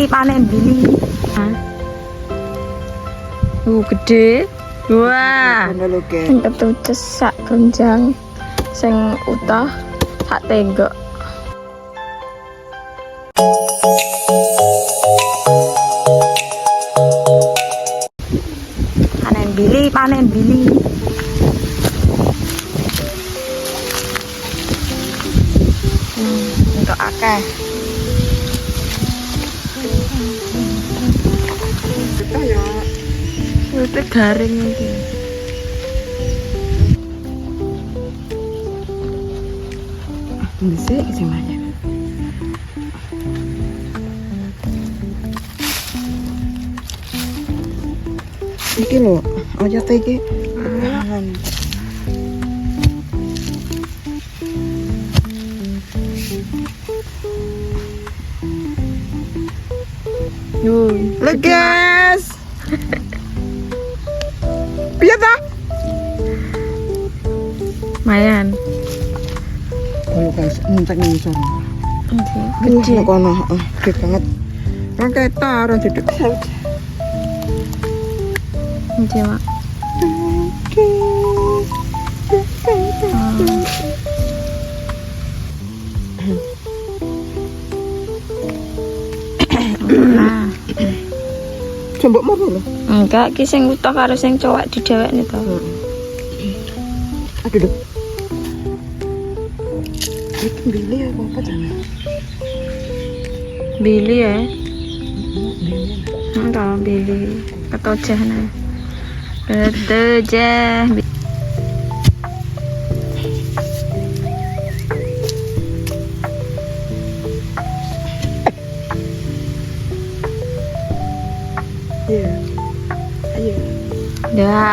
panen bili. Gede. Wah. Sing ketuces sak gonjang. Sing utuh sak tenggok. Panen bili. Untuk akeh. Kita ya. Itu garing iki. Bisa iki semuanya. Iki lho, aja iki. Look guys. Piye ta? Mayan. Kalau guys, entek ning isor. Gede. Kono, gede banget. Kan ketar duduk saut. Gede, Mak. Nah, Combok mau lho. enggak ki sing utuh karo sing cowok didhewekne to. Aduh lho. Iki beli apa jangan? Bili ya. Enggak bili. Ketoceh nah. Ketoceh. Iya. Ayo. Ya.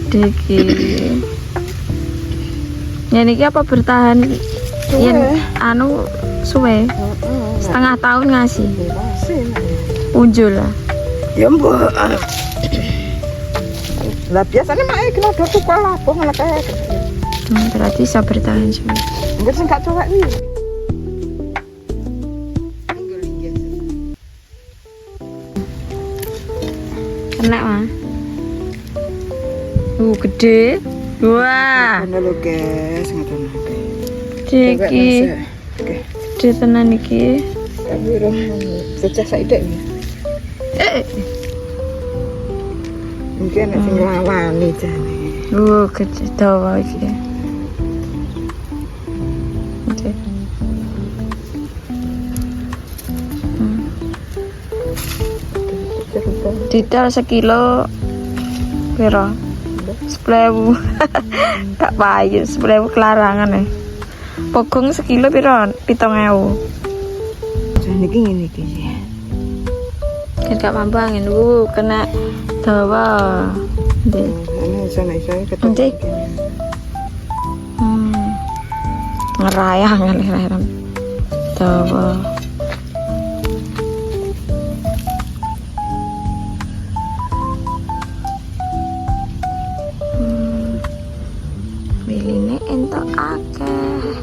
Gede ki. Yen iki apa bertahan yen anu suwe. Setengah tahun ngasih. Unjul lah. Ya mbok. Lah biasanya mak kena do tukul lapo ngono kae. Berarti bisa bertahan suwe. Enggak sing gak cowok iki. Enak mah. Gede. Wah. Ngono lho guys, ngono. Gede iki. Oke. Gede tenan iki. Tapi rom secah saidek ya. Mungkin nek sing lawani jane. Gede dawa iki. Oke. Didal sekilo piro? 10.000. Gak payu 10.000 kelarangan ya. Pogong sekilo piro? 7.000. Jane iki ngene iki. Kan gak mampu angin kena dawa. Ndek. Ana iso ketemu. Ndek. Ngerayang kan dawa. Biline entuk akeh.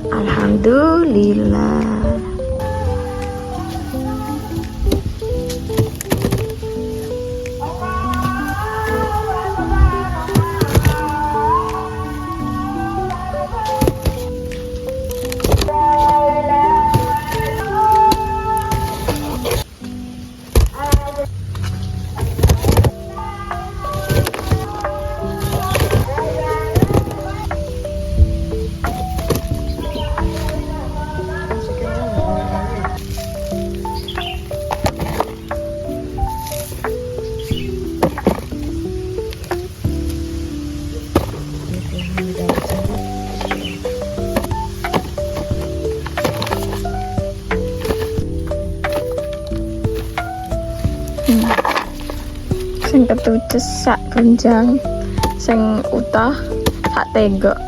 Alhamdulillah. Sing ketuces sak gonjang, sing utuh sak tenggok.